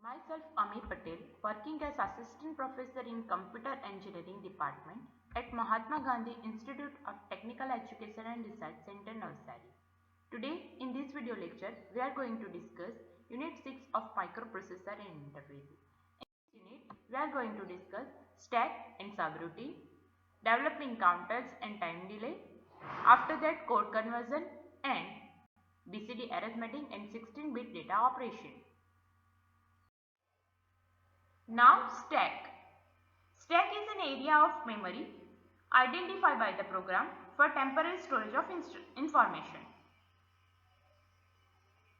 Myself Ami Patel, working as Assistant Professor in Computer Engineering Department at Mahatma Gandhi Institute of Technical Education and Research Center, Navsari. Today, in this video lecture, we are going to discuss Unit 6 of Microprocessor and Interfaces. In this unit, we are going to discuss stack and subroutine, developing counters and time delay, after that code conversion and BCD arithmetic and 16-bit data operation. Now stack. Stack is an area of memory identified by the program for temporary storage of information.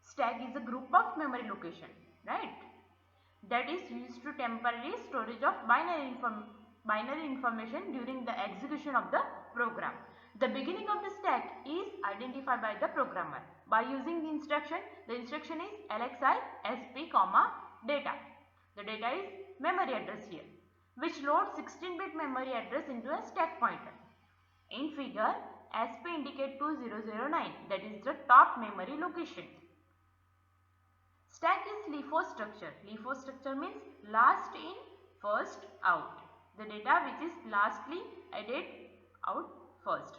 Stack is a group of memory location, right? That is used to temporary storage of binary information during the execution of the program. The beginning of the stack is identified by the programmer by using the instruction. The instruction is LXI SP, data. The data is memory address here, which loads 16-bit memory address into a stack pointer. In figure, SP indicate 2009, that is the top memory location. Stack is LIFO structure. LIFO structure means last in, first out. The data which is lastly added out first.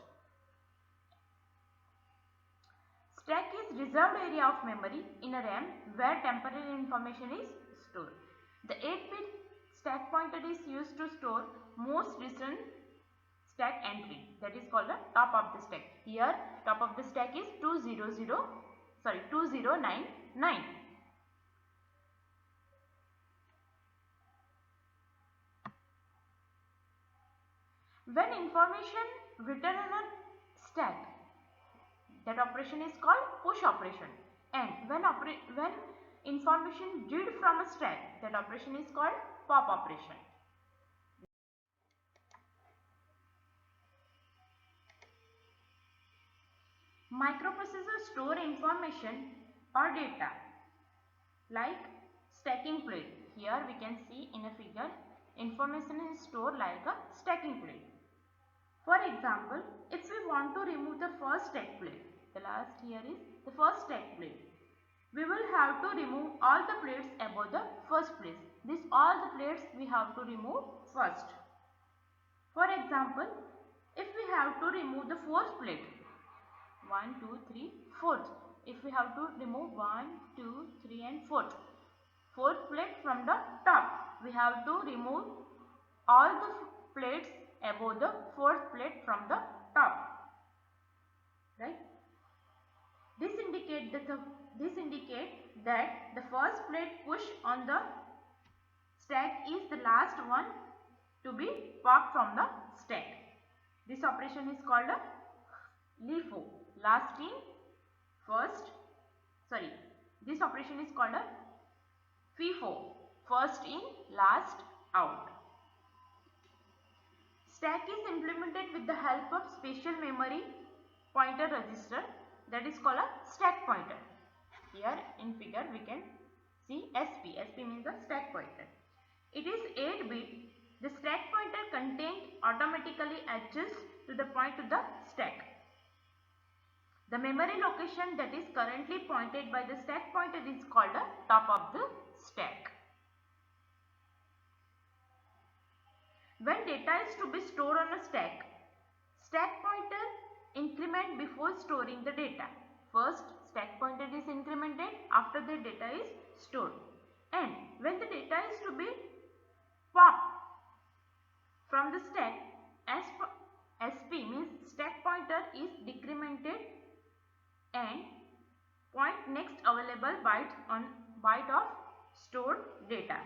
Stack is reserved area of memory in a RAM where temporary information is stored. The 8-bit stack pointer is used to store most recent stack entry, that is called the top of the stack. Here top of the stack is 2099. When information written on a stack, that operation is called push operation, and when information read from a stack, that operation is called pop operation. Microprocessors store information or data like stacking plate. Here we can see in a figure, information is stored like a stacking plate. For example, if we want to remove the first stack plate, the last here is the first stack plate, we will have to remove all the plates above the first place. This all the plates we have to remove first. For example, if we have to remove the fourth plate, 1, 2, 3, fourth. If we have to remove 1, 2, 3 and fourth plate from the top, we have to remove all the plates above the fourth plate from the top, right? This indicates that the first plate push on the stack is the last one to be popped from the stack. This operation is called a LIFO, last in, first, this operation is called a FIFO, first in, last out. Stack is implemented with the help of special memory pointer register, that is called a stack pointer. Here in figure we can see SP. SP means the stack pointer. It is 8-bit. The stack pointer content automatically adjusts to the point of the stack. The memory location that is currently pointed by the stack pointer is called the top of the stack. When data is to be stored on a stack, stack pointer increment before storing the data. First, stack pointer is incremented after the data is stored, and when the data is to be popped from the stack, SP means stack pointer is decremented and point next available byte of stored data.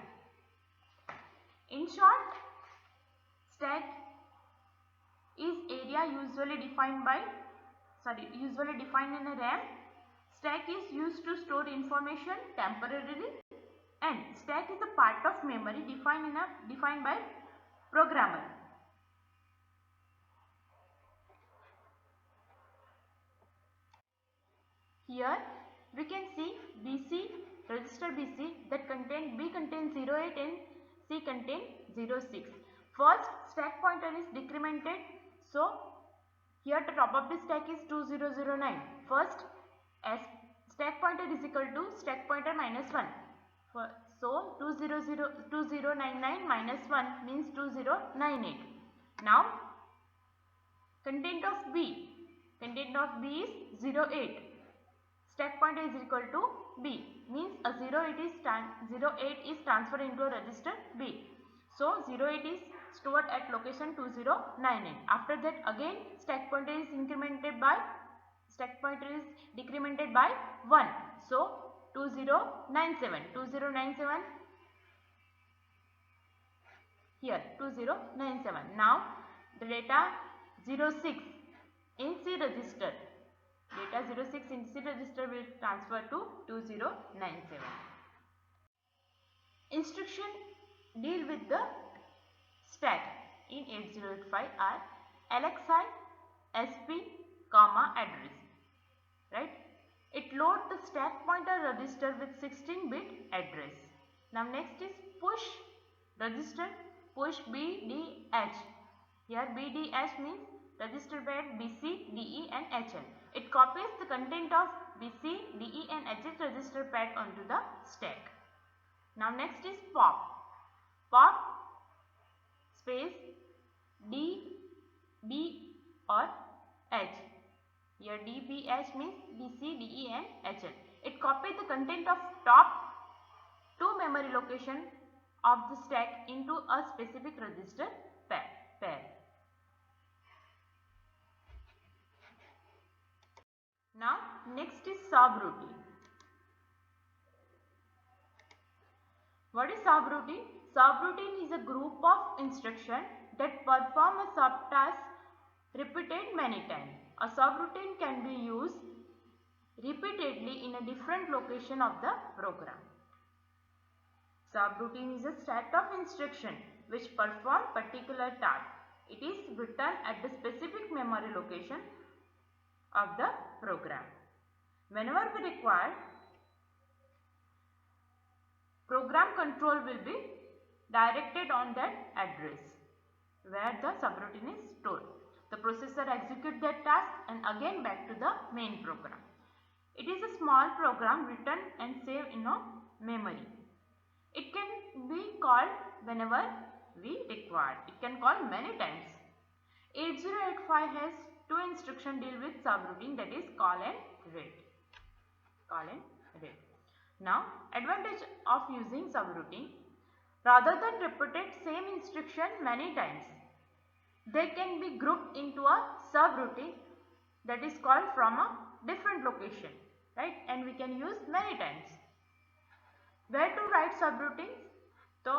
In short, stack is area usually defined in a RAM. Stack is used to store information temporarily, and stack is a part of memory defined by programmer. Here we can see BC, register BC, that B contains 08 and C contains 06. First stack pointer is decremented, so here the top of the stack is 2009. First stack pointer is equal to stack pointer minus 1. So 2099 minus 1 means 2098. Now content of B. Content of B is 08. Stack pointer is equal to B. Means a 08 is transferred into a register B. So 08 is stored at location 2098. After that again stack pointer is decremented by 1. So 2097 here 2097. Now the data 06 in C register. Data 06 in C register will transfer to 2097. Instruction deal with the stack in 8085 are LXI, SP, comma address. Right? It loads the stack pointer register with 16-bit address. Now next is push register, push BDH. Here BDH means register pad BC, DE and HL. It copies the content of BC, DE and HL register pad onto the stack. Now next is pop. Pop space D, B or H. Here DBH means BC, DE and HL. It copies the content of top 2 memory location of the stack into a specific register pair. Now next is subroutine. What is subroutine? Subroutine is a group of instructions that perform a subtask repeated many times. A subroutine can be used repeatedly in a different location of the program. Subroutine is a set of instructions which perform particular task. It is written at the specific memory location of the program. Whenever we require, program control will be directed on that address where the subroutine is stored. The processor executes that task and again back to the main program. It is a small program written and saved in a memory. It can be called whenever we require. It can call many times. 8085 has 2 instruction deal with subroutine, that is call and read. Now advantage of using subroutine. Rather than repeated same instruction many times, they can be grouped into a subroutine that is called from a different location, right? And we can use many times. Where to write subroutines? So,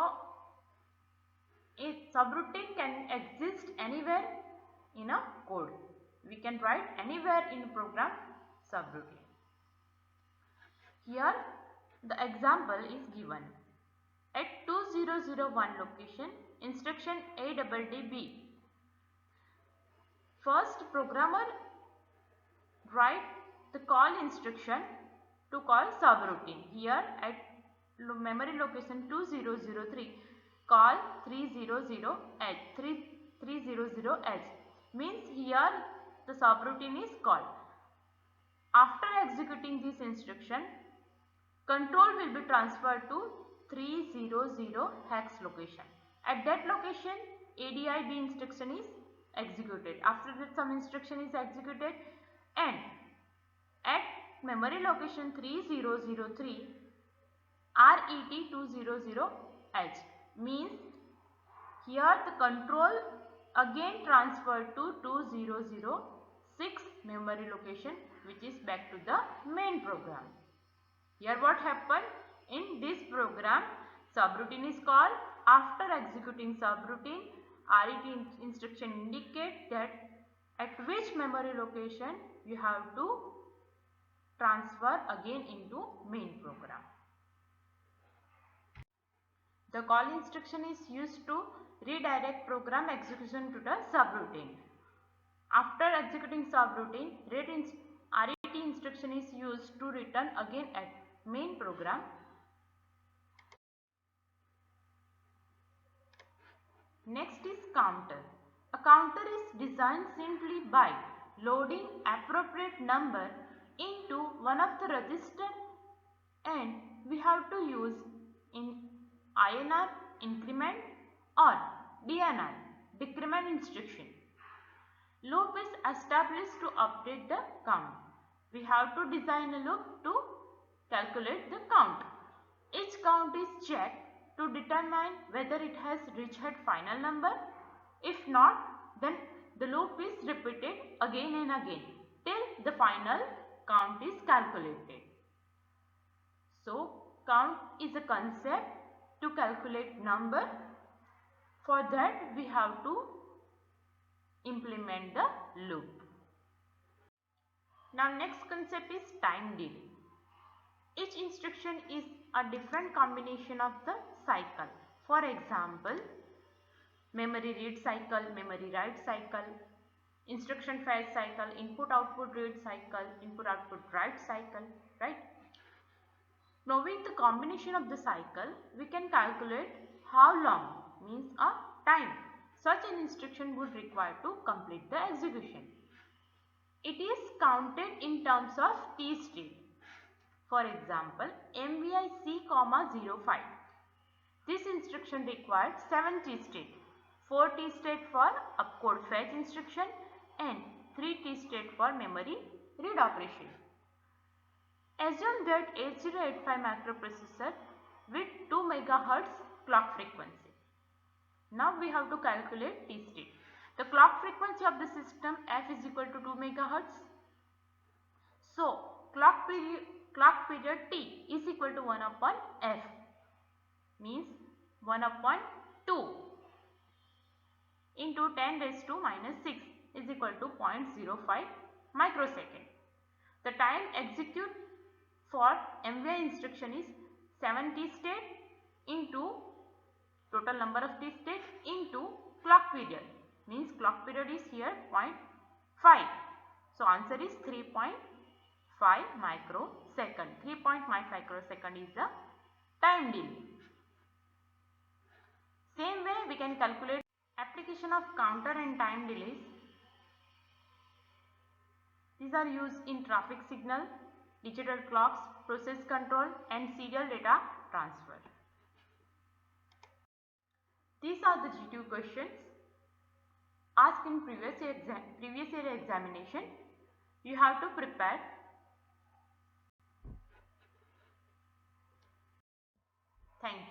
a subroutine can exist anywhere in a code. We can write anywhere in a program subroutine. Here the example is given. At 2001 location, instruction ADDB. First, programmer write the call instruction to call subroutine. Here at memory location 2003, call 300H. Means here the subroutine is called. After executing this instruction, control will be transferred to 300 hex location. At that location, ADIB instruction is executed. After that, some instruction is executed, and at memory location 3003, RET200H means here the control again transferred to 2006 memory location, which is back to the main program. Here what happened? In this program, subroutine is called. After executing subroutine, RET instruction indicates that at which memory location you have to transfer again into main program. The call instruction is used to redirect program execution to the subroutine. After executing subroutine, RET instruction is used to return again at main program. Next is counter. A counter is designed simply by loading appropriate number into one of the register, and we have to use INR increment or DNR decrement instruction. Loop is established to update the count. We have to design a loop to calculate the count. Each count is checked to determine whether it has reached final number. If not, then the loop is repeated again and again till the final count is calculated. So, count is a concept to calculate number. For that, we have to implement the loop. Now, next concept is time delay. Each instruction is a different combination of the cycle. For example, memory read cycle, memory write cycle, instruction fetch cycle, input output read cycle, input output write cycle, right? Knowing the combination of the cycle, we can calculate how long, means a time, such an instruction would require to complete the execution. It is counted in terms of T state. For example, MVIC, 05. This instruction required 7 T state, 4 T state for opcode fetch instruction and 3 T state for memory read operation. Assume that 8085 microprocessor with 2 MHz clock frequency. Now we have to calculate T state. The clock frequency of the system f is equal to 2 MHz. So clock period T is equal to 1 upon f, means 1 upon 2 into 10 raised to minus 6 is equal to 0.05 microsecond. The time execute for MVI instruction is 7 T state into total number of T state into clock period, means clock period is here 0.5. So answer is 3.5 microsecond. 3.5 microsecond is the time delay. Same way we can calculate application of counter and time delays. These are used in traffic signal, digital clocks, process control and serial data transfer. These are the G2 questions asked in previous year examination. You have to prepare. Thank you.